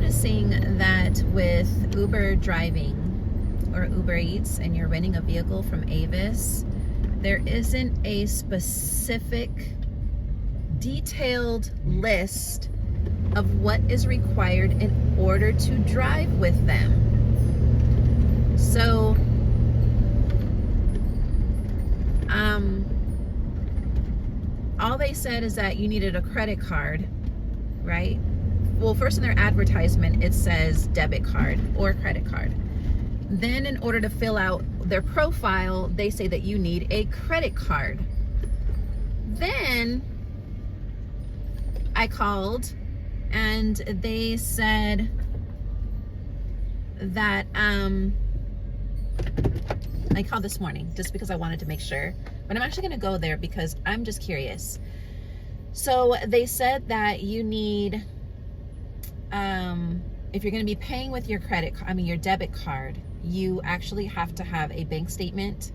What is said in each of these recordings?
noticing that with Uber driving or Uber Eats and you're renting a vehicle from Avis, there isn't a specific detailed list of what is required in order to drive with them. So all they said is that you needed a credit card, right? Well, first in their advertisement, it says debit card or credit card. Then in order to fill out their profile, they say that you need a credit card. Then I called and they said that, I called this morning just because I wanted to make sure, but I'm actually gonna go there because I'm just curious. So they said that you need, if you're gonna be paying with your your debit card, you actually have to have a bank statement,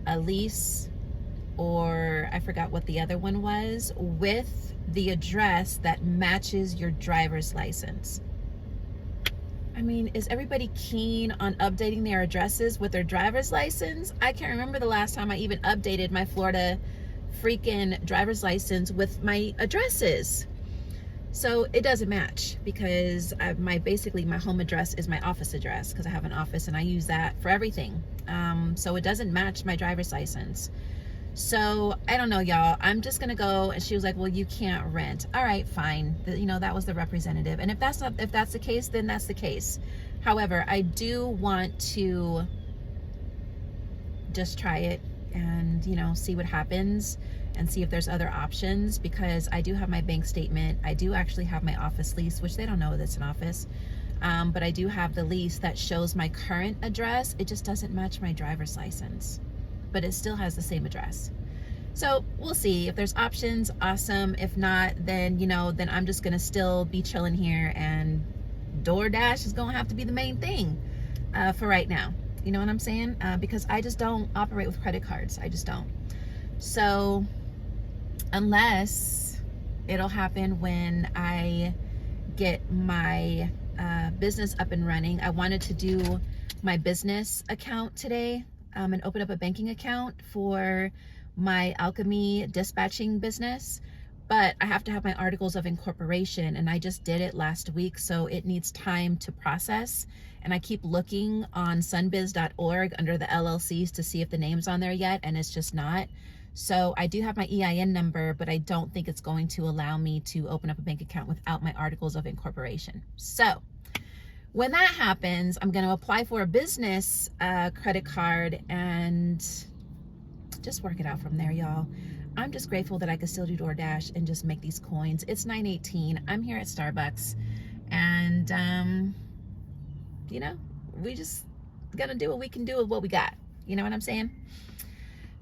a lease, or I forgot what the other one was, with the address that matches your driver's license. I mean, is everybody keen on updating their addresses with their driver's license? I can't remember the last time I even updated my Florida freaking driver's license with my addresses. So it doesn't match because basically my home address is my office address because I have an office and I use that for everything. So it doesn't match my driver's license. So I don't know, y'all. I'm just gonna go. And she was like, well, you can't rent. All right, fine. That was the representative. And if that's the case, then that's the case. However, I do want to just try it and, see what happens and see if there's other options, because I do have my bank statement. I do actually have my office lease, which they don't know that's an office. But I do have the lease that shows my current address. It just doesn't match my driver's license, but it still has the same address. So we'll see if there's options. Awesome. If not, then then I'm just gonna still be chilling here, and DoorDash is gonna have to be the main thing for right now. You know what I'm saying? Because I just don't operate with credit cards. I just don't. So unless it'll happen when I get my business up and running. I wanted to do my business account today and open up a banking account for my alchemy dispatching business, but I have to have my articles of incorporation, and I just did it last week, so it needs time to process. And I keep looking on sunbiz.org under the LLCs to see if the name's on there yet, and it's just not. So I do have my EIN number, but I don't think it's going to allow me to open up a bank account without my articles of incorporation. So when that happens, I'm going to apply for a business credit card and just work it out from there, y'all. I'm just grateful that I can still do DoorDash and just make these coins. It's 9:18. I'm here at Starbucks, and we just gonna do what we can do with what we got. You know what I'm saying?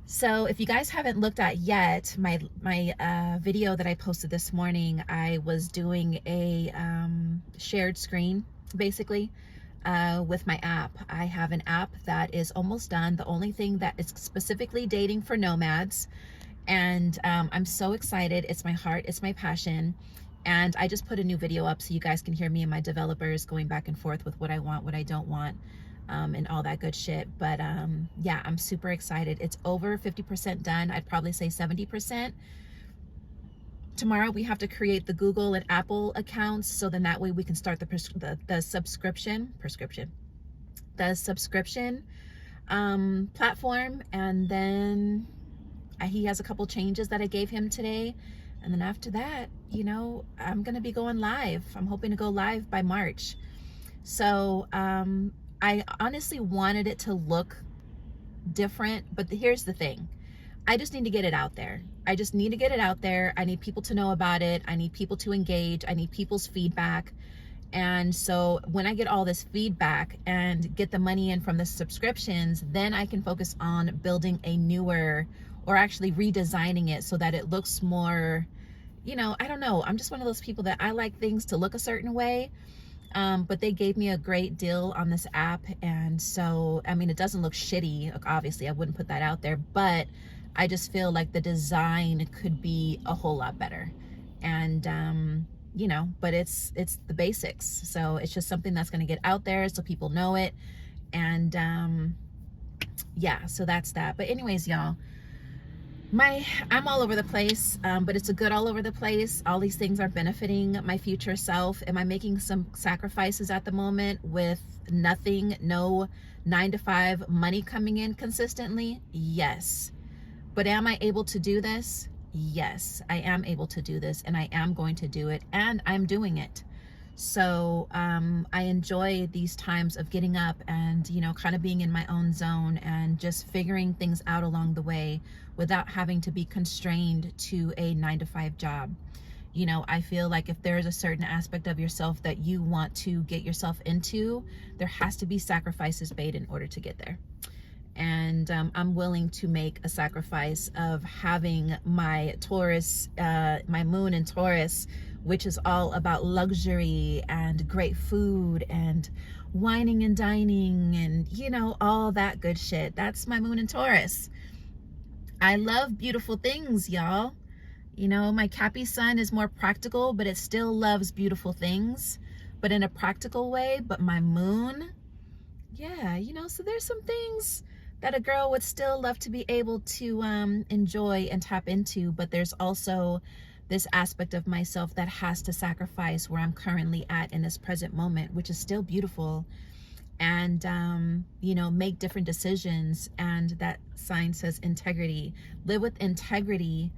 So if you guys haven't looked at yet, my video that I posted this morning, I was doing a shared screen, basically, with my app. I have an app that is almost done. The only thing that is specifically dating for nomads. And I'm so excited. It's my heart, it's my passion. And I just put a new video up so you guys can hear me and my developers going back and forth with what I want, what I don't want, and all that good shit. But yeah, I'm super excited. It's over 50% done. I'd probably say 70%. Tomorrow we have to create the Google and Apple accounts, so then that way we can start the subscription platform. And then he has a couple changes that I gave him today, and then after that, I'm gonna be going live. I'm hoping to go live by March. So I honestly wanted it to look different, but here's the thing. I just need to get it out there. I just need to get it out there. I need people to know about it. I need people to engage. I need people's feedback. And so when I get all this feedback and get the money in from the subscriptions, then I can focus on building a newer, or actually redesigning it so that it looks more, I don't know. I'm just one of those people that I like things to look a certain way. But they gave me a great deal on this app. And so, it doesn't look shitty. Obviously, I wouldn't put that out there, but I just feel like the design could be a whole lot better. And you know, but it's the basics. So it's just something that's going to get out there so people know it. And yeah, so that's that. But anyways, y'all, I'm all over the place, but it's a good all over the place. All these things are benefiting my future self. Am I making some sacrifices at the moment with nothing, no 9 to 5 money coming in consistently? Yes. But am I able to do this? Yes, I am able to do this, and I am going to do it, and I'm doing it. So I enjoy these times of getting up and, you know, kind of being in my own zone and just figuring things out along the way without having to be constrained to a 9 to 5 job. You know, I feel like if there's a certain aspect of yourself that you want to get yourself into, there has to be sacrifices made in order to get there. And I'm willing to make a sacrifice of having my Taurus, my moon in Taurus, which is all about luxury and great food and wining and dining and, you know, all that good shit. That's my moon in Taurus. I love beautiful things, y'all. You know, my Cappy sun is more practical, but it still loves beautiful things, but in a practical way. But my moon, yeah, you know, so there's some things that a girl would still love to be able to enjoy and tap into, but there's also this aspect of myself that has to sacrifice where I'm currently at in this present moment, which is still beautiful, and you know, make different decisions. And that sign says integrity. Live with integrity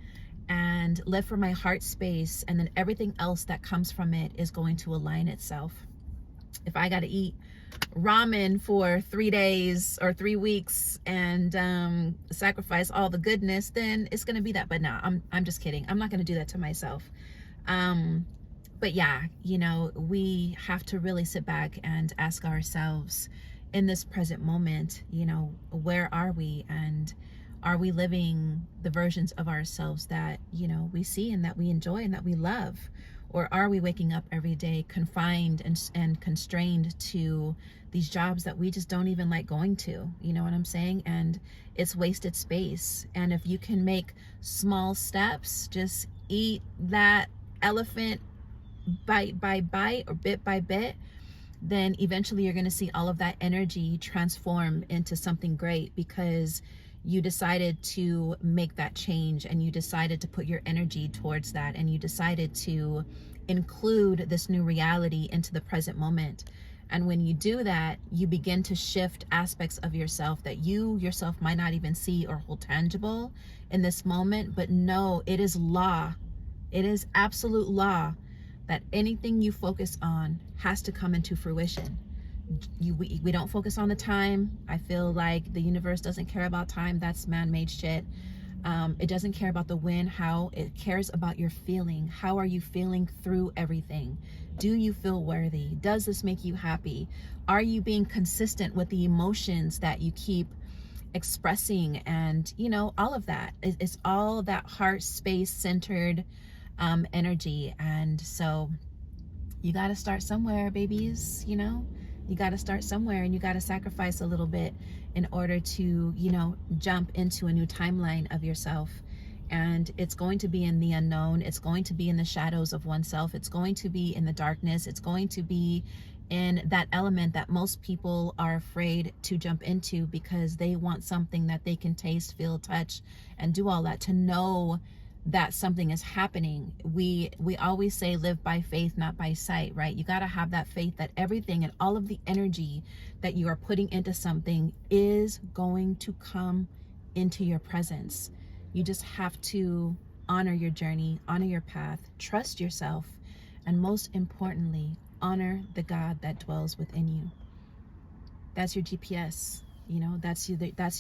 and live for my heart space, and then everything else that comes from it is going to align itself. If I got to eat ramen for 3 days or 3 weeks and sacrifice all the goodness, then it's gonna be that. But no, I'm just kidding. I'm not gonna do that to myself. But yeah, you know, we have to really sit back and ask ourselves in this present moment, you know, where are we, and are we living the versions of ourselves that, you know, we see and that we enjoy and that we love? Or are we waking up every day confined and constrained to these jobs that we just don't even like going to? You know what I'm saying? And it's wasted space. And if you can make small steps, just eat that elephant bite by bite or bit by bit, then eventually you're going to see all of that energy transform into something great, because you decided to make that change, and you decided to put your energy towards that, and you decided to include this new reality into the present moment. And when you do that, you begin to shift aspects of yourself that you yourself might not even see or hold tangible in this moment. But no, it is law. It is absolute law that anything you focus on has to come into fruition. We don't focus on the time. I feel like the universe doesn't care about time. That's man-made shit. It doesn't care about the when, how. It cares about your feeling. How are you feeling through everything? Do you feel worthy? Does this make you happy? Are you being consistent with the emotions that you keep expressing? And, you know, all of that. It's all that heart space centered energy. And so you got to start somewhere, babies. You know, you got to start somewhere, and you got to sacrifice a little bit in order to, you know, jump into a new timeline of yourself. And it's going to be in the unknown. It's going to be in the shadows of oneself. It's going to be in the darkness. It's going to be in that element that most people are afraid to jump into, because they want something that they can taste, feel, touch, and do all that to know that something is happening. We always say live by faith, not by sight, right? You got to have that faith that everything and all of the energy that you are putting into something is going to come into your presence. You just have to honor your journey, honor your path, trust yourself, and most importantly, honor the God that dwells within you. That's your GPS. You know, that's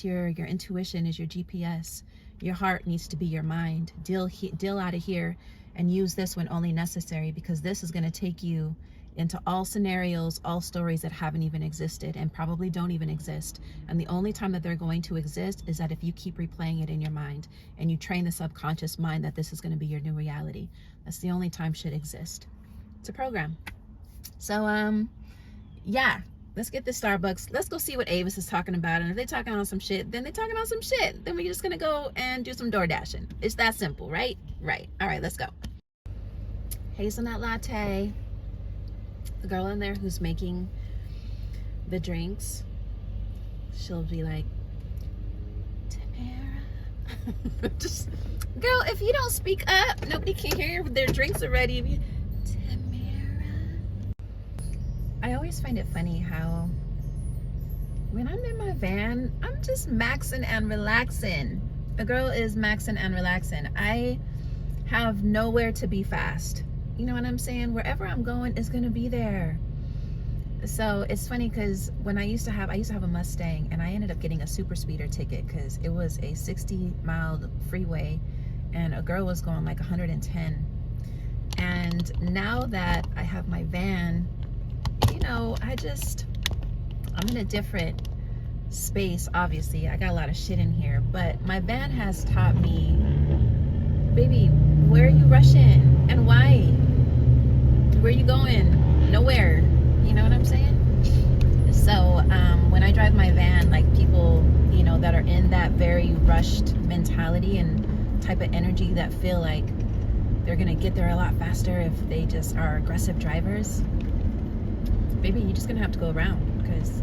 your intuition is your GPS. Your heart needs to be your mind. Deal out of here and use this when only necessary, because this is going to take you into all scenarios, all stories that haven't even existed and probably don't even exist. And the only time that they're going to exist is that if you keep replaying it in your mind and you train the subconscious mind that this is going to be your new reality. That's the only time shit exists. It's a program. So yeah, let's get this Starbucks. Let's go see what Avis is talking about. And if they're talking on some shit, then they're talking on some shit. Then we're just gonna go and do some DoorDashing. It's that simple, right? Right. All right, let's go. hazelnut latte. The girl in there who's making the drinks, she'll be like, Tamara. Just, girl, if you don't speak up, nobody can hear their drinks are ready. Tamara. I always find it funny how when I'm in my van, I'm just maxing and relaxing. A girl is maxing and relaxing. I have nowhere to be fast. You know what I'm saying? Wherever I'm going is gonna be there. So it's funny because when I used to have a Mustang, and I ended up getting a super speeder ticket because it was a 60-mile freeway and a girl was going like 110. And now that I have my van, you know, I'm in a different space. Obviously I got a lot of shit in here, but my van has taught me, baby, where are you rushing and why? Where are you going? Nowhere. You know what I'm saying? So when I drive my van, like people, you know, that are in that very rushed mentality and type of energy that feel like they're gonna get there a lot faster if they just are aggressive drivers, baby, you're just gonna have to go around, because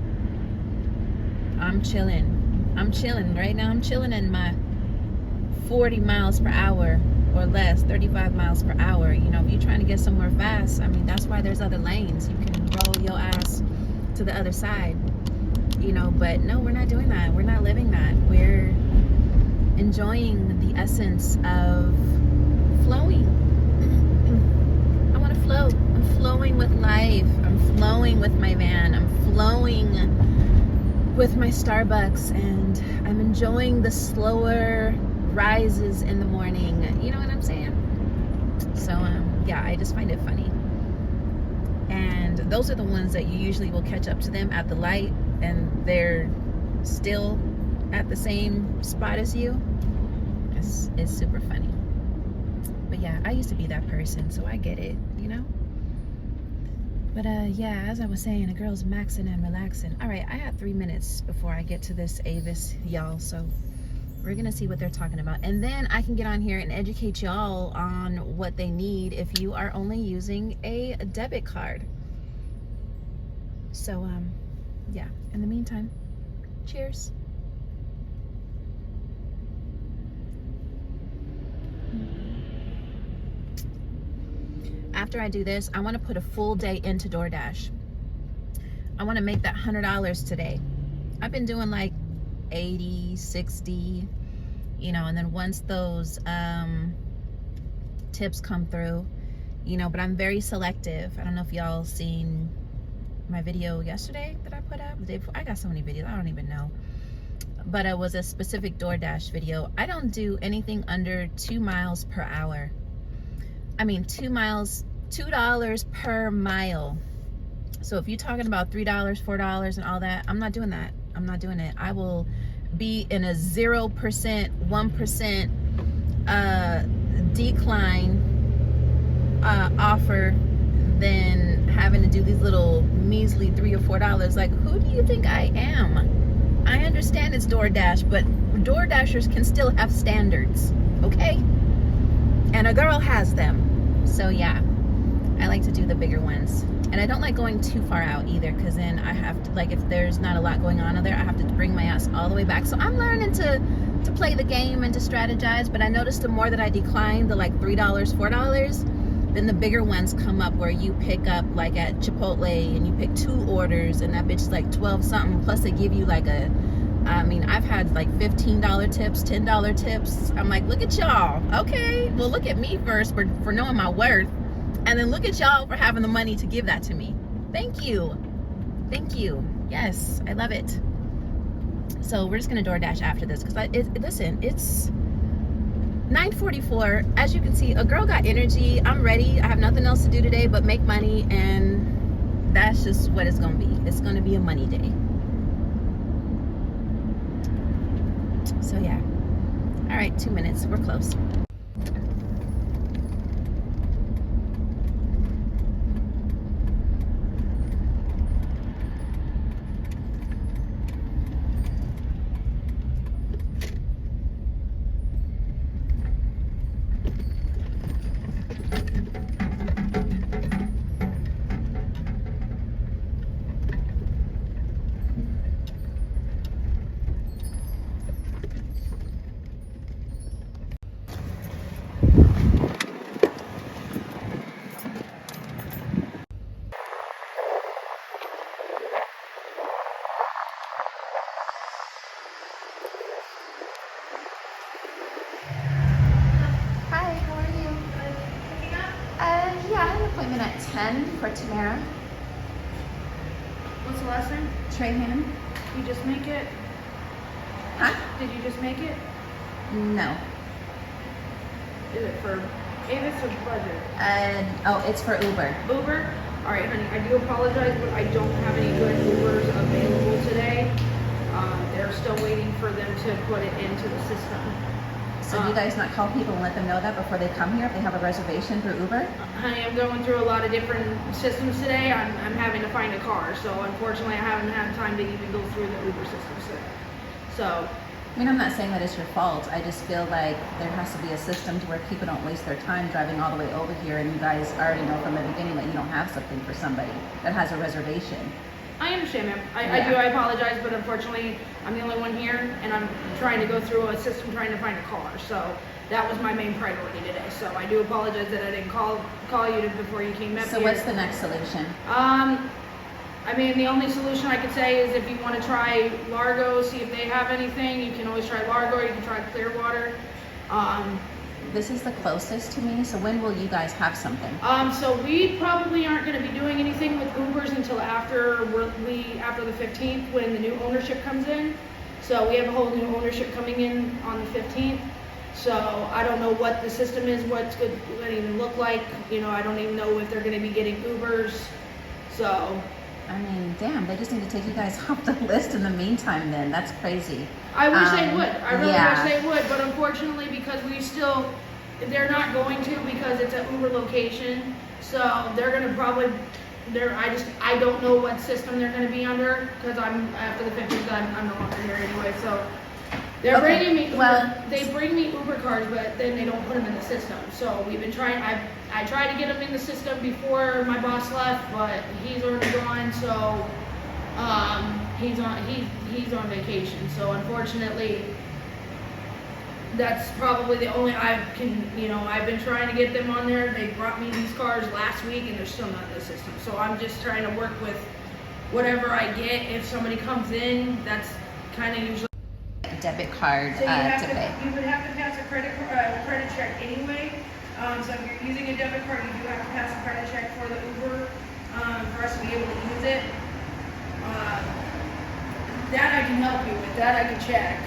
I'm chilling right now. I'm chilling in my 40 miles per hour or less, 35 miles per hour. You know, if you're trying to get somewhere fast, I mean, that's why there's other lanes. You can roll your ass to the other side, you know, but no, we're not doing that. We're not living that. We're enjoying the essence of flowing. I want to flow. I'm flowing with life. I'm flowing with my van. I'm flowing with my Starbucks, and I'm enjoying the slower rises in the morning. You know what I'm saying? So yeah, I just find it funny. And those are the ones that you usually will catch up to them at the light and they're still at the same spot as you. It's super funny. But yeah, I used to be that person, so I get it, you know? But yeah, as I was saying, a girl's maxing and relaxing. All right, I have 3 minutes before I get to this Avis, y'all, so we're gonna see what they're talking about, and then I can get on here and educate y'all on what they need if you are only using a debit card. So yeah, in the meantime, cheers. After I do this, I want to put a full day into DoorDash. I want to make that $100 today. I've been doing like 80, 60, you know, and then once those tips come through, you know, but I'm very selective. I don't know if y'all seen my video yesterday that I put up the day before. I got so many videos, I don't even know, but it was a specific DoorDash video. I don't do anything under 2 miles per hour. I mean, 2 miles, $2 per mile. So if you're talking about $3, $4 and all that, I'm not doing that. I'm not doing it. I will be in a 0%, 1% decline offer than having to do these little measly $3 or $4. Like, who do you think I am? I understand it's DoorDash, but DoorDashers can still have standards, okay? And a girl has them. So yeah, I like to do the bigger ones. And I don't like going too far out either, because then I have to, like, if there's not a lot going on there, I have to bring my ass all the way back. So I'm learning to play the game and to strategize. But I noticed the more that I decline the like $3, $4, then the bigger ones come up, where you pick up like at Chipotle and you pick 2 orders and that bitch is like 12 something, plus they give you like a, I mean, I've had like $15 tips, $10 tips. I'm like, look at y'all. Okay, well, look at me first for knowing my worth, and then look at y'all for having the money to give that to me. Thank you. Thank you. Yes, I love it. So we're just gonna DoorDash after this, because listen, it's 9:44. As you can see, a girl got energy. I'm ready. I have nothing else to do today but make money, and that's just what it's gonna be. It's gonna be a money day. So yeah. All right, 2 minutes. We're close. appointment at 10 for Tamara. What's the last name? Trahan. You just make it? Huh? Did you just make it? No. Is it for Avis or budget? Oh, it's for Uber. Uber? All right, honey, I do apologize, but I don't have any good Ubers available today. They're still waiting for them to put it into the system. So do you guys not call people and let them know that before they come here if they have a reservation through Uber? Honey, I'm going through a lot of different systems today. I'm having to find a car, so unfortunately I haven't had time to even go through the Uber systems today. So, I mean, I'm not saying that it's your fault. I just feel like there has to be a system to where people don't waste their time driving all the way over here, and you guys already know from the beginning that you don't have something for somebody that has a reservation. I understand, ma'am. I apologize, but unfortunately, I'm the only one here, and I'm trying to go through a system trying to find a car. So that was my main priority today. So I do apologize that I didn't call you before you came up here. So what's the next solution? I mean, the only solution I could say is if you want to try Largo, see if they have anything. You can always try Largo, or you can try Clearwater. This is the closest to me, so when will you guys have something? So we probably aren't going to be doing anything with Ubers until after the 15th, when the new ownership comes in. So we have a whole new ownership coming in on the 15th. So I don't know what the system is, what's going to even look like. You know, I don't even know if they're going to be getting Ubers. So, I mean, damn, they just need to take you guys off the list in the meantime then. That's crazy. I wish they would. I really wish they would, but unfortunately, because they're not going to, because it's an Uber location. So they're going to probably, I don't know what system they're going to be under, because after the 15th, I'm no longer here anyway. So they're bringing me, they bring me Uber cars, but then they don't put them in the system. So we've been trying, I tried to get them in the system before my boss left, but he's already gone. So he's on vacation. So unfortunately, that's probably the only I've been trying to get them on there. They brought me these cars last week and they're still not in the system. So I'm just trying to work with whatever I get. If somebody comes in, that's kind of usually debit card so to pay. You would have to pass a credit check anyway. So if you're using a debit card, you do have to pass a credit check for the Uber for us to be able to use it. That I can help you with. That I can check.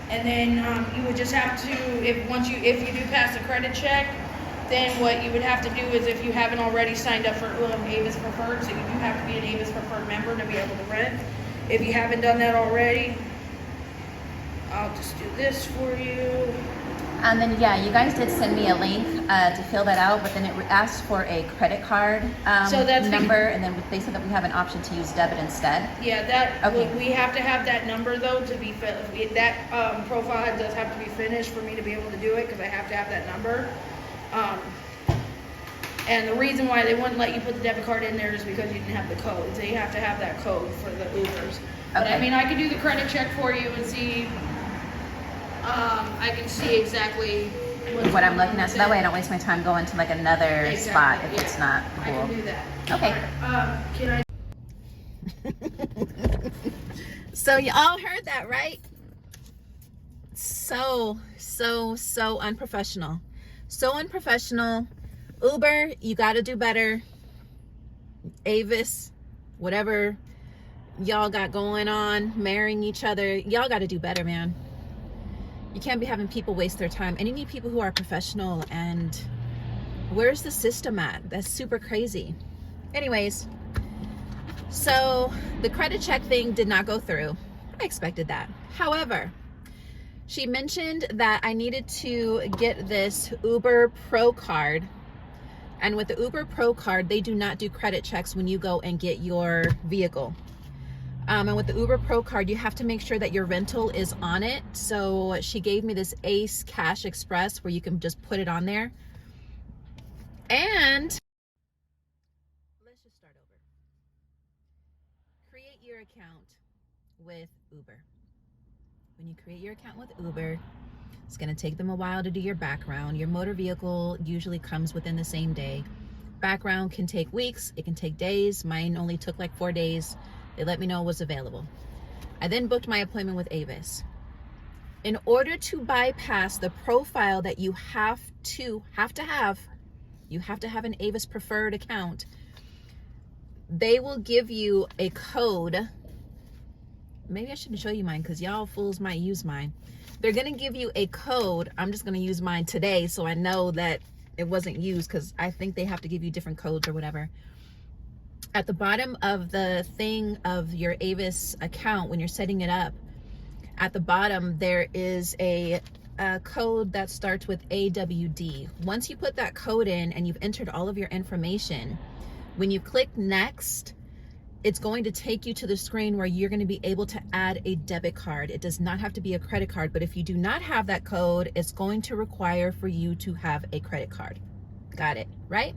And then you would just have to, if you do pass a credit check, then what you would have to do is, if you haven't already signed up for Avis Preferred, so you do have to be an Avis Preferred member to be able to rent. If you haven't done that already, I'll just do this for you. And then, yeah, you guys did send me a link to fill that out, but then it asked for a credit card number, and then they said that we have an option to use debit instead. Yeah, we have to have that number, though, to be that profile does have to be finished for me to be able to do it, because I have to have that number. And the reason why they wouldn't let you put the debit card in there is because you didn't have the code. So you have to have that code for the Ubers. But I mean, I could do the credit check for you and see. I can see exactly what I'm looking at, so that way I don't waste my time going to like another spot if it's not cool. I can do that. Okay. Can I? So you all heard that, right? So unprofessional. So unprofessional. Uber, you got to do better. Avis, whatever y'all got going on, marrying each other, y'all got to do better, man. You can't be having people waste their time, and you need people who are professional. And where's the system at? That's super crazy. Anyways, so the credit check thing did not go through. I expected that. However, she mentioned that I needed to get this Uber Pro card. And with the Uber Pro card, they do not do credit checks when you go and get your vehicle. And with the Uber Pro card, you have to make sure that your rental is on it. So she gave me this Ace Cash Express where you can just put it on there. And let's just start over. Create your account with Uber. When you create your account with Uber, it's going to take them a while to do your background. Your motor vehicle usually comes within the same day. Background can take weeks. It can take days. Mine only took like 4 days. They let me know it was available. I then booked my appointment with Avis. In order to bypass the profile that you have to have You have to have an Avis preferred account. They will give you a code. Maybe I shouldn't show you mine because y'all fools might use mine. They're going to give you a code. I'm just going to use mine today so I know that it wasn't used, because I think they have to give you different codes or whatever. At the bottom of the thing of your Avis account, when you're setting it up, at the bottom there is a code that starts with AWD. Once you put that code in and you've entered all of your information, when you click next, it's going to take you to the screen where you're going to be able to add a debit card. It does not have to be a credit card, but if you do not have that code, it's going to require for you to have a credit card. Got it, right?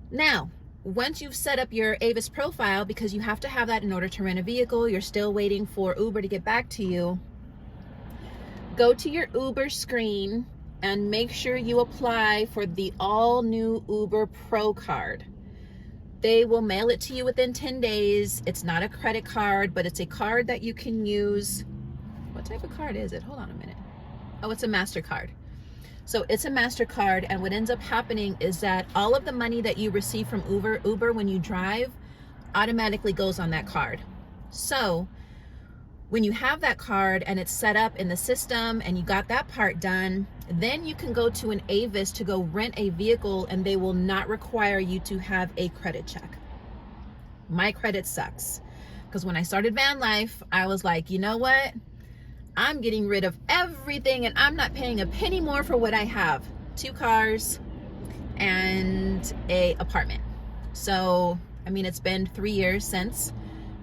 Now, once you've set up your Avis profile, because you have to have that in order to rent a vehicle, you're still waiting for Uber to get back to you, go to your Uber screen and make sure you apply for the all new Uber Pro card. They will mail it to you within 10 days. It's not a credit card, but it's a card that you can use. What type of card is it? Hold on a minute. Oh, it's a MasterCard. So it's a MasterCard, and what ends up happening is that all of the money that you receive from Uber when you drive automatically goes on that card. So when you have that card and it's set up in the system and you got that part done, then you can go to an Avis to go rent a vehicle, and they will not require you to have a credit check. My credit sucks, because when I started van life, I was like, you know what? I'm getting rid of everything and I'm not paying a penny more for what I have. 2 cars and a apartment. So, I mean, it's been 3 years since.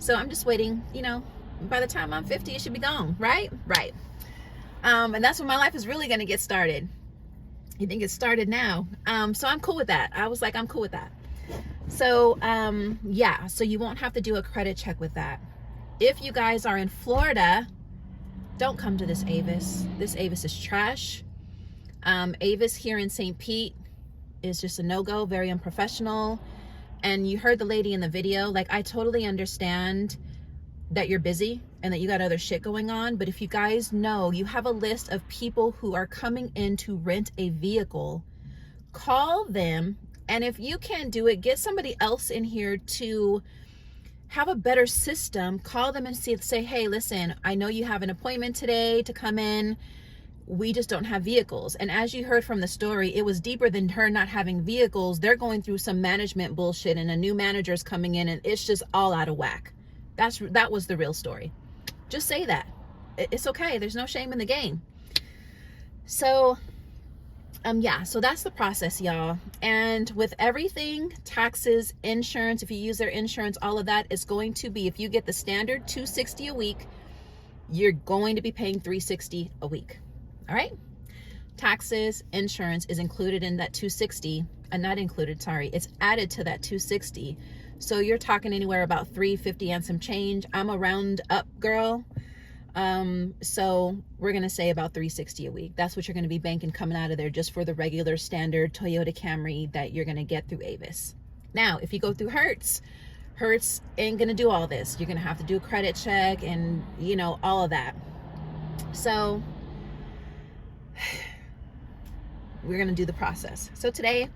So I'm just waiting, you know, by the time I'm 50, it should be gone, right? Right. And that's when my life is really going to get started. You think it's started now. So I'm cool with that. I was like, I'm cool with that. So, yeah, so you won't have to do a credit check with that. If you guys are in Florida, don't come to this Avis. This Avis is trash. Avis here in St. Pete is just a no-go, very unprofessional. And you heard the lady in the video, like, I totally understand that you're busy and that you got other shit going on, but if you guys know you have a list of people who are coming in to rent a vehicle, call them, and if you can't do it, get somebody else in here to have a better system. Call them and say, hey, listen, I know you have an appointment today to come in. We just don't have vehicles. And as you heard from the story, it was deeper than her not having vehicles. They're going through some management bullshit, and a new manager's coming in, and it's just all out of whack. That was the real story. Just say that. It's okay. There's no shame in the game. So, yeah, so that's the process, y'all. And with everything, taxes, insurance, if you use their insurance, all of that is going to be, if you get the standard $260 a week, you're going to be paying $360 a week. All right? Taxes, insurance is included in that $260, not included, sorry. It's added to that $260. So you're talking anywhere about $350 and some change. I'm a round up girl. So we're going to say about $360 a week. That's what you're going to be banking coming out of there just for the regular standard Toyota Camry that you're going to get through Avis. Now, if you go through Hertz ain't going to do all this. You're going to have to do a credit check and, you know, all of that. So we're going to do the process. So today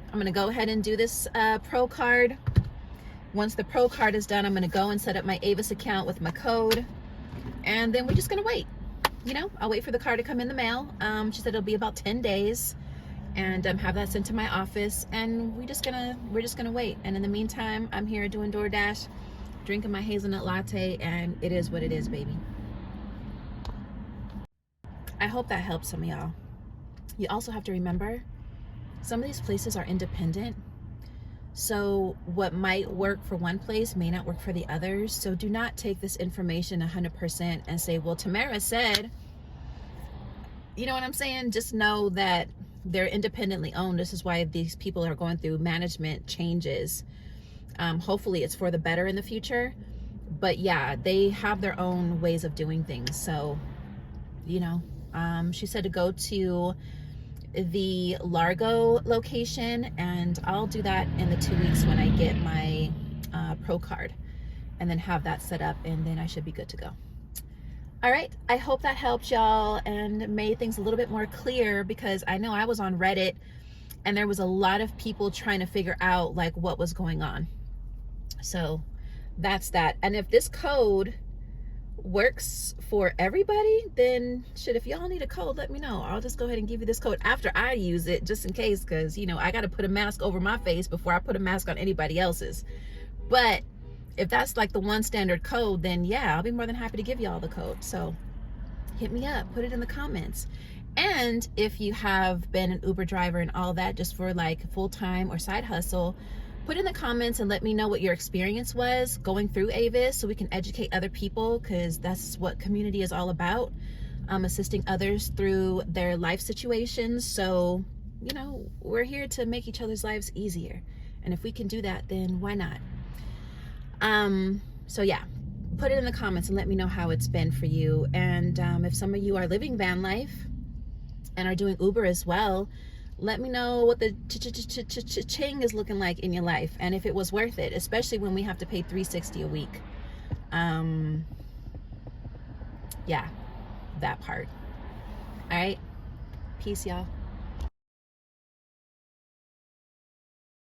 I'm going to go ahead and do this Pro card. Once the Pro card is done, I'm going to go and set up my Avis account with my code. And then we're just going to wait. You know, I'll wait for the card to come in the mail. She said it'll be about 10 days. And have that sent to my office. And we're just gonna wait. And in the meantime, I'm here doing DoorDash, drinking my hazelnut latte. And it is what it is, baby. I hope that helps some of y'all. You also have to remember, some of these places are independent. So what might work for one place may not work for the others. So do not take this information 100% and say, well, Tamara said, you know what I'm saying? Just know that they're independently owned. This is why these people are going through management changes. Hopefully it's for the better in the future. But yeah, they have their own ways of doing things. So, you know, she said to go to the Largo location, and I'll do that in the 2 weeks when I get my Pro card, and then have that set up, and then I should be good to go. All right, I hope that helped y'all and made things a little bit more clear, because I know I was on Reddit and there was a lot of people trying to figure out like what was going on. So that's that. And if this code works for everybody, then shit, if y'all need a code, let me know. I'll just go ahead and give you this code after I use it, just in case, because you know I got to put a mask over my face before I put a mask on anybody else's. But if that's like the one standard code, then yeah, I'll be more than happy to give y'all the code. So hit me up, put it in the comments. And if you have been an Uber driver and all that, just for like full-time or side hustle, put in the comments and let me know what your experience was going through Avis, so we can educate other people, because that's what community is all about, assisting others through their life situations. So, you know, we're here to make each other's lives easier. And if we can do that, then why not? So yeah, put it in the comments and let me know how it's been for you. And if some of you are living van life and are doing Uber as well, let me know what the ching is looking like in your life, and if it was worth it, especially when we have to pay $360 a week. Yeah, that part. All right, peace, y'all.